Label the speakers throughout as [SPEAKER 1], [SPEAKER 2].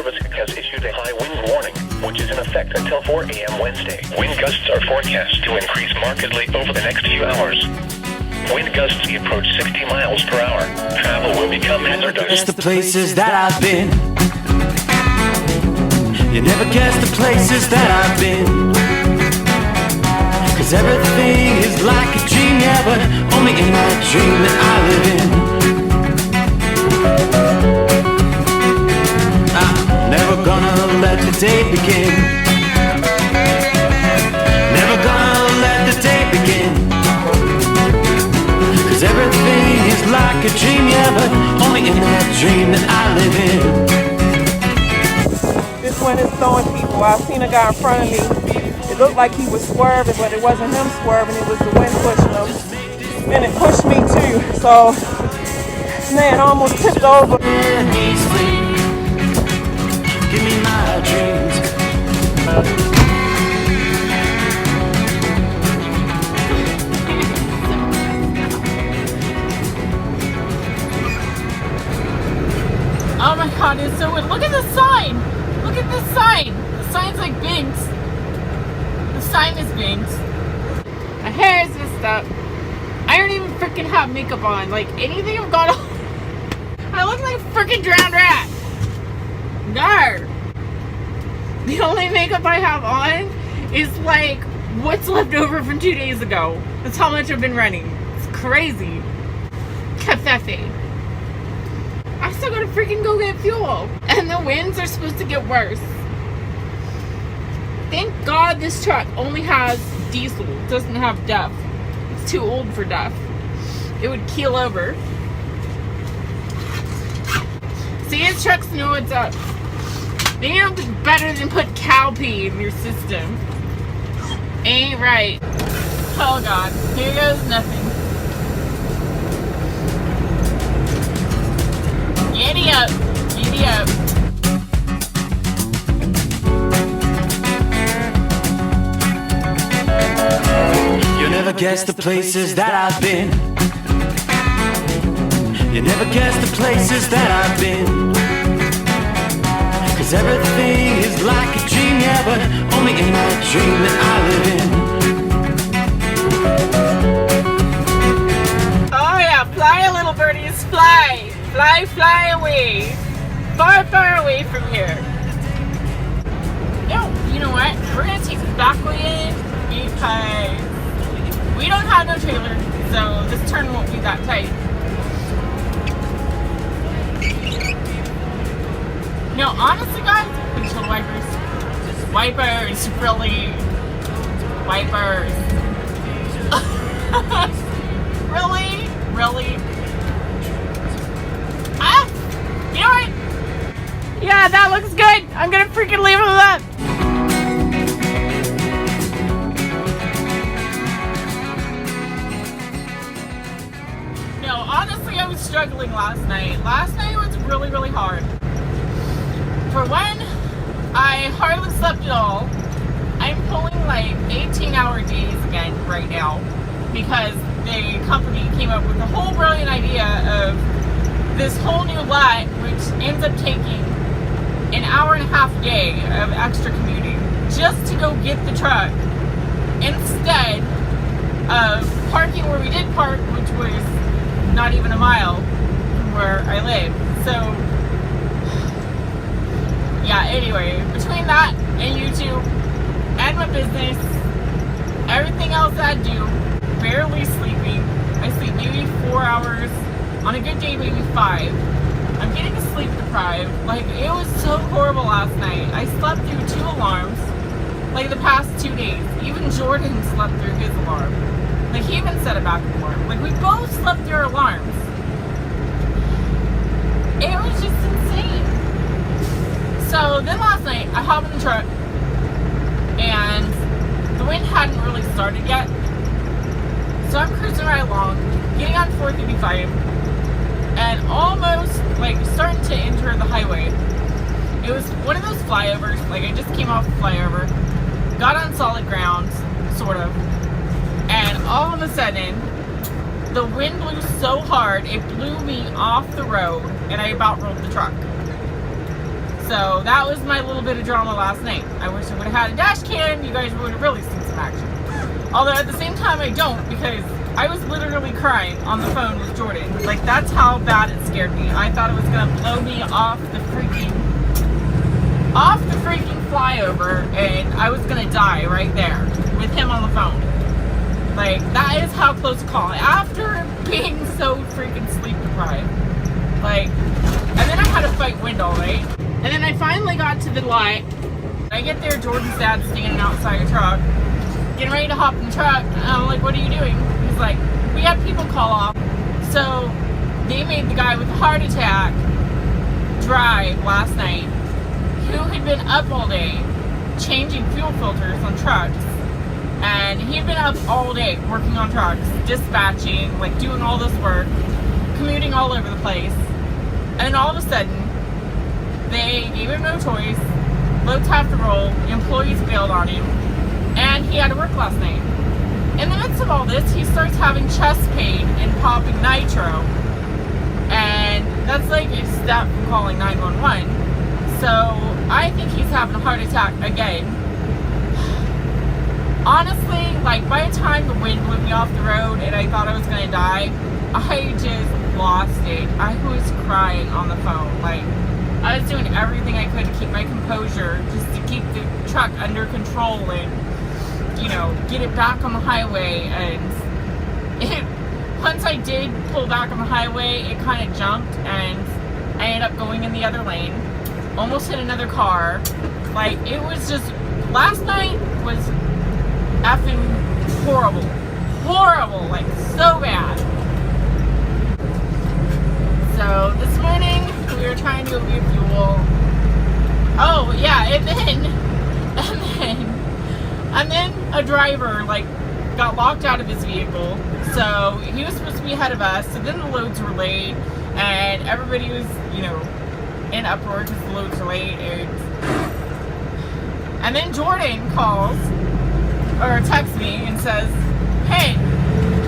[SPEAKER 1] Service has issued a high wind warning, which is in effect until 4 a.m. Wednesday. Wind gusts are forecast to increase markedly over the next few hours. Wind gusts approach 60 miles per hour. Travel will become hazardous.
[SPEAKER 2] It's the places that I've been. You never guess the places that I've been. 'Cause everything is like a dream, yeah, but only in that dream that I live in. I'm never gonna let the day begin. Never gonna let the day begin. 'Cause everything is like a dream, yeah, but only in that dream that I live in.
[SPEAKER 3] This one is throwing people. I seen a guy in front of me. It looked like he was swerving, but it wasn't him swerving, it was the wind pushing him. And it pushed me too. So, man, I almost tipped over.
[SPEAKER 2] Give me my dreams.
[SPEAKER 4] Oh my god, it's so weird. Look at the sign! Look at this sign! The sign's like Binks. The sign is Binks. My hair is messed up. I don't even freaking have makeup on. Like, anything I've got on. I look like a freaking drowned rat. No. The only makeup I have on is like what's left over from 2 days ago. That's how much I've been running. It's crazy. Covfefe. I still gotta freaking go get fuel. And the winds are supposed to get worse. Thank God this truck only has diesel. It doesn't have DEF. It's too old for DEF. It would keel over. See, his trucks know what's up. They know it's better than put cow pee in your system. Ain't right. Oh God, here goes nothing. Giddy up, giddy up.
[SPEAKER 2] You never guess the places that I've been. You never guess the places that I've been. 'Cause everything is like a dream, yeah, but only in that dream that I live in.
[SPEAKER 4] Oh yeah, fly little birdies, fly. Fly, fly away. Far, far away from here. No, you know what? We're gonna take the back way in because we don't have no trailer, so this turn won't be that tight. No, honestly guys, windshield wipers. Wipers, really. Wipers. Really? Really? Ah! You know what? Yeah, that looks good. I'm gonna freaking leave it with that. No, honestly, I was struggling last night. Last night was really, really hard. For one, I hardly slept at all. I'm pulling like 18-hour days again right now because the company came up with a whole brilliant idea of this whole new lot, which ends up taking an hour and a half a day of extra commuting just to go get the truck instead of parking where we did park, which was not even a mile from where I live. So yeah, anyway, between that and YouTube and my business, everything else I do, barely sleeping. I sleep maybe 4 hours, on a good day maybe 5. I'm getting sleep deprived. Like, it was so horrible last night. I slept through 2 alarms, like the past 2 days. Even Jordan slept through his alarm. Like, he even set it back alarm. Like, we both slept through our alarms. It was just insane. So then last night, I hop in the truck, and the wind hadn't really started yet. So I'm cruising right along, getting on 455, and almost like starting to enter the highway. It was one of those flyovers, like I just came off the flyover, got on solid ground, sort of, and all of a sudden, the wind blew so hard, it blew me off the road, and I about rolled the truck. So that was my little bit of drama last night. I wish I would have had a dash cam. You guys would have really seen some action. Although at the same time I don't, because I was literally crying on the phone with Jordan. Like, that's how bad it scared me. I thought it was gonna blow me off the freaking flyover, and I was gonna die right there with him on the phone. Like, that is how close a call. After being so freaking sleep deprived. Like, and then I had to fight wind all night. And then I finally got to the light. I get there, Jordan's dad's standing outside a truck, getting ready to hop in the truck. And I'm like, what are you doing? He's like, we had people call off. So they made the guy with a heart attack drive last night, who had been up all day changing fuel filters on trucks. And he had been up all day working on trucks, dispatching, like doing all this work, commuting all over the place. And all of a sudden, they gave him no choice, loads have to roll, employees bailed on him, and he had to work last night. In the midst of all this, he starts having chest pain and popping nitro. And that's like a step from calling 911. So I think he's having a heart attack again. Honestly, like, by the time the wind blew me off the road and I thought I was gonna die, I just lost it. I was crying on the phone. Like, I was doing everything I could to keep my composure, just to keep the truck under control and, you know, get it back on the highway. And once I did pull back on the highway, it kind of jumped and I ended up going in the other lane. Almost hit another car. Like, it was just, last night was effing horrible. Horrible, like, so bad. So this morning we were trying to go get fuel. Oh yeah, and then a driver like got locked out of his vehicle. So he was supposed to be ahead of us. So then the loads were late, and everybody was, you know, in uproar because the loads were late. And then Jordan calls or texts me and says, "Hey,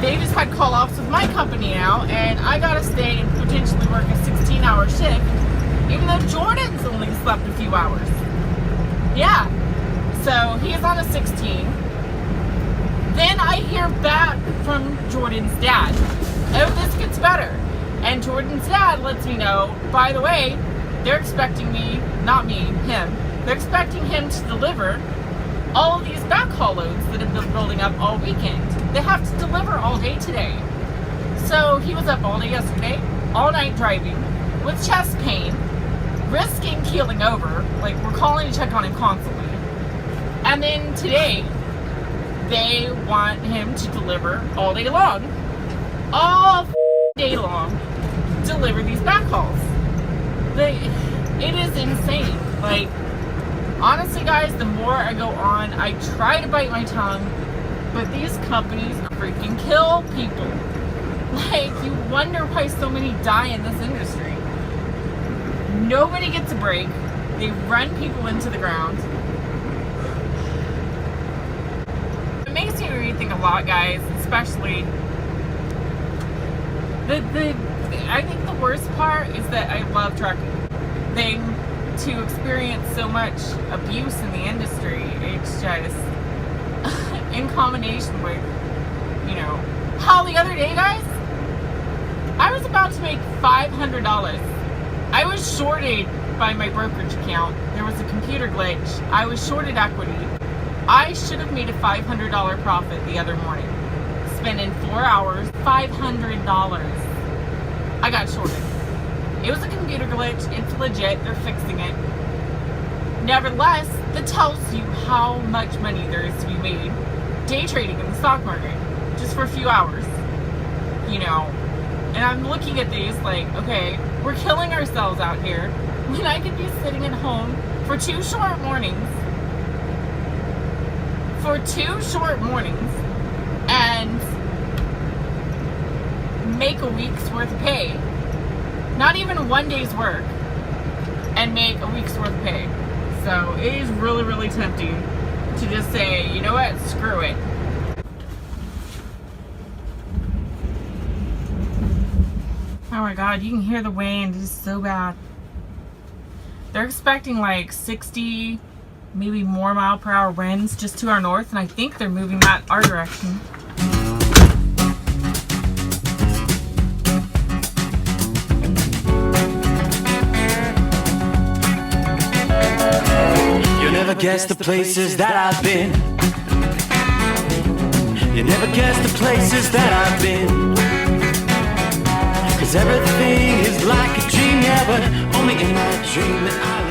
[SPEAKER 4] they just had call-offs with my company now, and I gotta stay and potentially work a 16-hour shift, even though Jordan's only slept a few hours." Yeah. So he's on a 16. Then I hear back from Jordan's dad. Oh, this gets better. And Jordan's dad lets me know, by the way, they're expecting me, not me, him, they're expecting him to deliver all of these backhaul loads that have been building up all weekend. They have to deliver all day today. So he was up all day yesterday, all night driving, with chest pain, risking keeling over. Like, we're calling to check on him constantly. And then today, they want him to deliver all day long. All day long, deliver these backhauls. It is insane. Like, honestly, guys, the more I go on, I try to bite my tongue, but these companies freaking kill people. Like, you wonder why so many die in this industry. Nobody gets a break. They run people into the ground. It makes me rethink a lot, guys, especially I think the worst part is that I love trucking. To experience so much abuse in the industry, it's just in combination with, you know, how the other day, guys, I was about to make $500. I was shorted by my brokerage account. There was a computer glitch. I was shorted equity. I should have made a $500 profit the other morning. Spending 4 hours, $500. I got shorted. It was a computer glitch. It's legit. They're fixing it. Nevertheless, that tells you how much money there is to be made day trading in the stock market, just for a few hours, you know. And I'm looking at these like, okay, we're killing ourselves out here when I could be sitting at home for 2 short mornings, and make a week's worth of pay. Not even 1 day's work, and make a week's worth of pay. So it is really, really tempting to just say, you know what, screw it. Oh my God, you can hear the wind. It's so bad. They're expecting like 60, maybe more mile per hour winds just to our north, and I think they're moving that our direction.
[SPEAKER 2] You never guess the places that I've been. You never guess the places that I've been. 'Cause everything is like a dream, yeah, but only in my dream that I